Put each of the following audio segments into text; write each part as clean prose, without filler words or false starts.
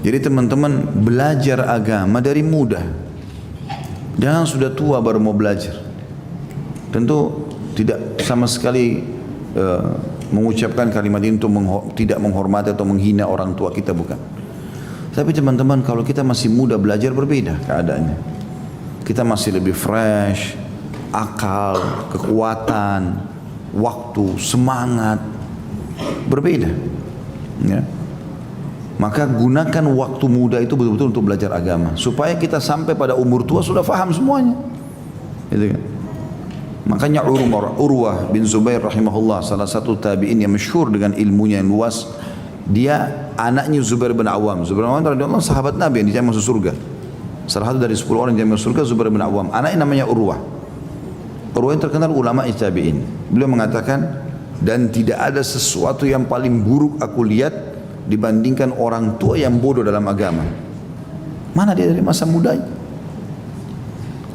Jadi teman-teman belajar agama dari muda. Jangan sudah tua baru mau belajar. Tentu tidak sama sekali mengucapkan kalimat ini untuk tidak menghormati atau menghina orang tua kita, bukan. Tapi teman-teman, kalau kita masih muda belajar berbeda keadaannya. Kita masih lebih fresh, akal, kekuatan, waktu, semangat berbeda. Ya. Maka gunakan waktu muda itu betul-betul untuk belajar agama, supaya kita sampai pada umur tua sudah faham semuanya. Gitu kan? Makanya Urwah bin Zubair rahimahullah, salah satu tabi'in yang masyhur dengan ilmunya yang luas, dia anaknya Zubair bin Awam. Zubair bin Awam radhiyallahu anhu sahabat Nabi yang dijamin masuk surga. Salah satu dari 10 orang yang dijamin masuk surga Zubair bin Awam. Anaknya namanya Urwah. Urwah yang terkenal ulama tabi'in. Beliau mengatakan, dan tidak ada sesuatu yang paling buruk aku lihat dibandingkan orang tua yang bodoh dalam agama. Mana dia dari masa mudanya?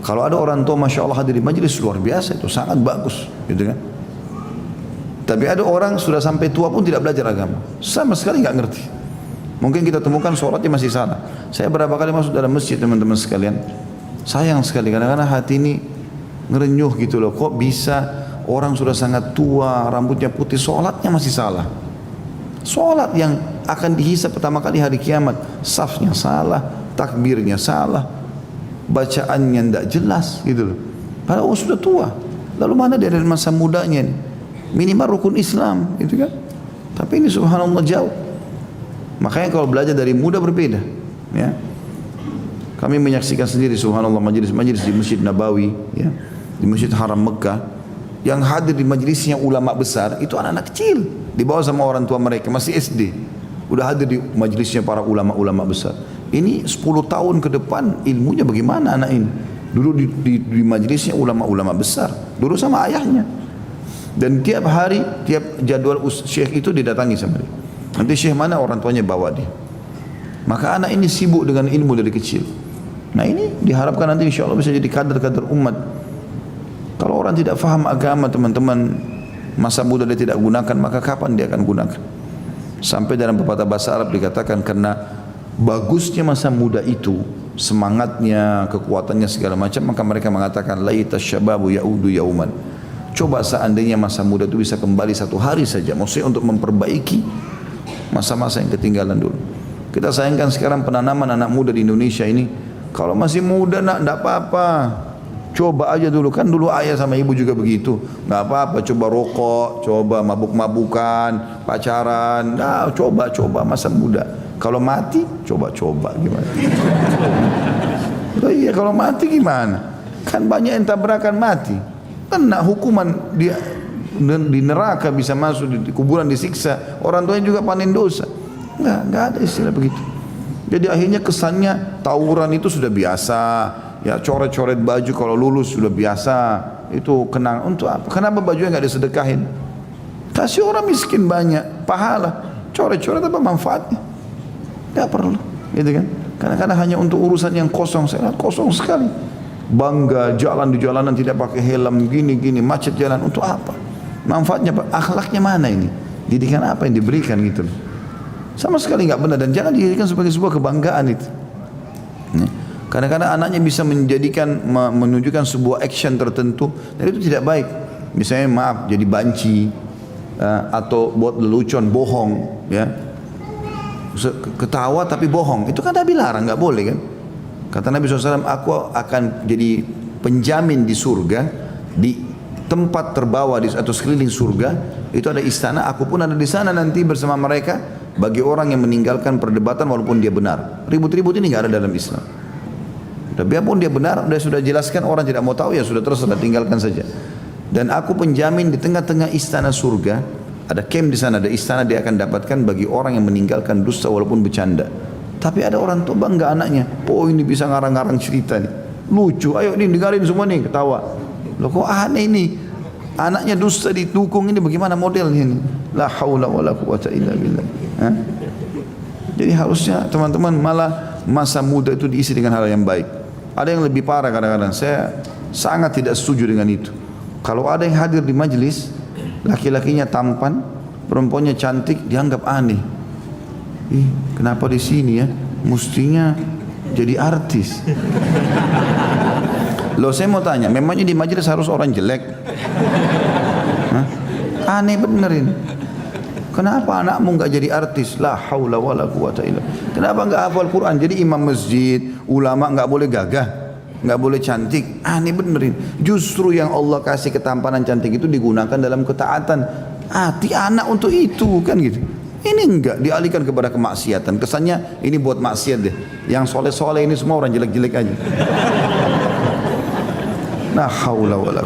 Kalau ada orang tua Masya Allah hadir di majelis, luar biasa, itu sangat bagus, gitu kan. Tapi ada orang sudah sampai tua pun tidak belajar agama, sama sekali nggak ngerti. Mungkin kita temukan sholatnya masih salah. Saya berapa kali masuk dalam masjid teman-teman sekalian, sayang sekali kadang-kadang hati ini ngerenyuh gitu loh. Kok bisa orang sudah sangat tua, rambutnya putih, sholatnya masih salah. Sholat yang akan dihisab pertama kali hari kiamat, safnya salah, takbirnya salah, bacaannya tidak jelas gitu loh. Padahal sudah tua. Lalu mana dia dari masa mudanya nih? Minimal rukun Islam gitu kan. Tapi ini subhanallah jauh. Makanya kalau belajar dari muda berbeda, ya. Kami menyaksikan sendiri subhanallah majelis-majelis di Masjid Nabawi, ya, di Masjid Haram Mekah, yang hadir di majelisnya ulama besar itu anak-anak kecil, dibawa sama orang tua mereka masih SD, udah hadir di majelisnya para ulama-ulama besar. Ini 10 tahun ke depan ilmunya bagaimana anak ini? Dulu di majelisnya ulama-ulama besar, dulu sama ayahnya. Dan tiap hari, tiap jadwal syekh itu didatangi sama dia. Nanti syekh mana orang tuanya bawa dia. Maka anak ini sibuk dengan ilmu dari kecil. Nah ini diharapkan nanti insya Allah bisa jadi kader-kader umat. Kalau orang tidak faham agama teman-teman, masa muda dia tidak gunakan, maka kapan dia akan gunakan? Sampai dalam pepatah bahasa Arab dikatakan karena bagusnya masa muda itu, semangatnya, kekuatannya segala macam, maka mereka mengatakan laita syababu yaudu yauman. Coba seandainya masa muda itu bisa kembali satu hari saja, maksudnya untuk memperbaiki masa-masa yang ketinggalan dulu. Kita sayangkan sekarang penanaman anak muda di Indonesia ini, kalau masih muda nak, tidak apa-apa, coba aja dulu, kan dulu ayah sama ibu juga begitu, nggak apa-apa, coba rokok, coba mabuk-mabukan, pacaran, nah, coba masa muda. Kalau mati, coba gimana? Oh iya, kalau mati gimana? Kan banyak yang tabrakan mati. Kena hukuman dia di neraka, bisa masuk di kuburan disiksa, orang tuanya juga panen dosa. Enggak ada istilah begitu. Jadi akhirnya kesannya tawuran itu sudah biasa, ya coret-coret baju kalau lulus sudah biasa. Itu kenang untuk apa? Kenapa bajunya enggak disedekahin? Kasih orang miskin banyak pahala, coret-coret apa manfaatnya? Enggak perlu, gitu kan? Kadang-kadang hanya untuk urusan yang kosong, saya lihat kosong sekali. Bangga jalan di jalanan tidak pakai helm, gini macet jalan, untuk apa? Manfaatnya apa? Akhlaknya mana ini? Didikan apa yang diberikan gitu loh. Sama sekali nggak benar, dan jangan dijadikan sebagai sebuah kebanggaan itu. Kadang-kadang anaknya bisa menunjukkan sebuah action tertentu dan itu tidak baik. Misalnya maaf jadi banci, atau buat lelucon, bohong, ya. Ketawa tapi bohong, itu kan Nabi larang, nggak boleh kan? Kata Nabi SAW, aku akan jadi penjamin di surga, di tempat terbawah atau sekeliling surga itu ada istana, aku pun ada di sana nanti bersama mereka. Bagi orang yang meninggalkan perdebatan walaupun dia benar, ribut-ribut ini nggak ada dalam Islam. Dan biarpun dia benar, sudah jelaskan, orang tidak mau tahu, ya sudah terserah, tinggalkan saja. Dan aku penjamin di tengah-tengah istana surga, ada camp di sana, ada istana dia akan dapatkan bagi orang yang meninggalkan dusta walaupun bercanda. Tapi ada orang tua bangga anaknya, oh ini bisa ngarang-ngarang cerita nih, lucu, ayo nih dengarin semua nih, ketawa. Loh kok aneh ini, anaknya dusta didukung, ini bagaimana modelnya ini? La haula wala quwata illa billah. Jadi harusnya teman-teman malah masa muda itu diisi dengan hal yang baik. Ada yang lebih parah kadang-kadang, saya sangat tidak setuju dengan itu. Kalau ada yang hadir di majelis, laki-lakinya tampan, perempuannya cantik, dianggap aneh. Kenapa di sini ya? mestinya jadi artis. Loh saya mau tanya, memangnya di majelis harus orang jelek? Hah? Aneh bener ini. Kenapa anakmu nggak jadi artis? La haula wala quwata illa. Kenapa nggak hafal Quran? Jadi imam masjid, ulama nggak boleh gagah, nggak boleh cantik. Aneh bener ini. Justru yang Allah kasih ketampanan cantik itu digunakan dalam ketaatan. Hati anak untuk itu kan gitu. Ini enggak dialihkan kepada kemaksiatan. Kesannya ini buat maksiat deh. Yang soleh-soleh ini semua orang jelek-jelek aja. La haula wala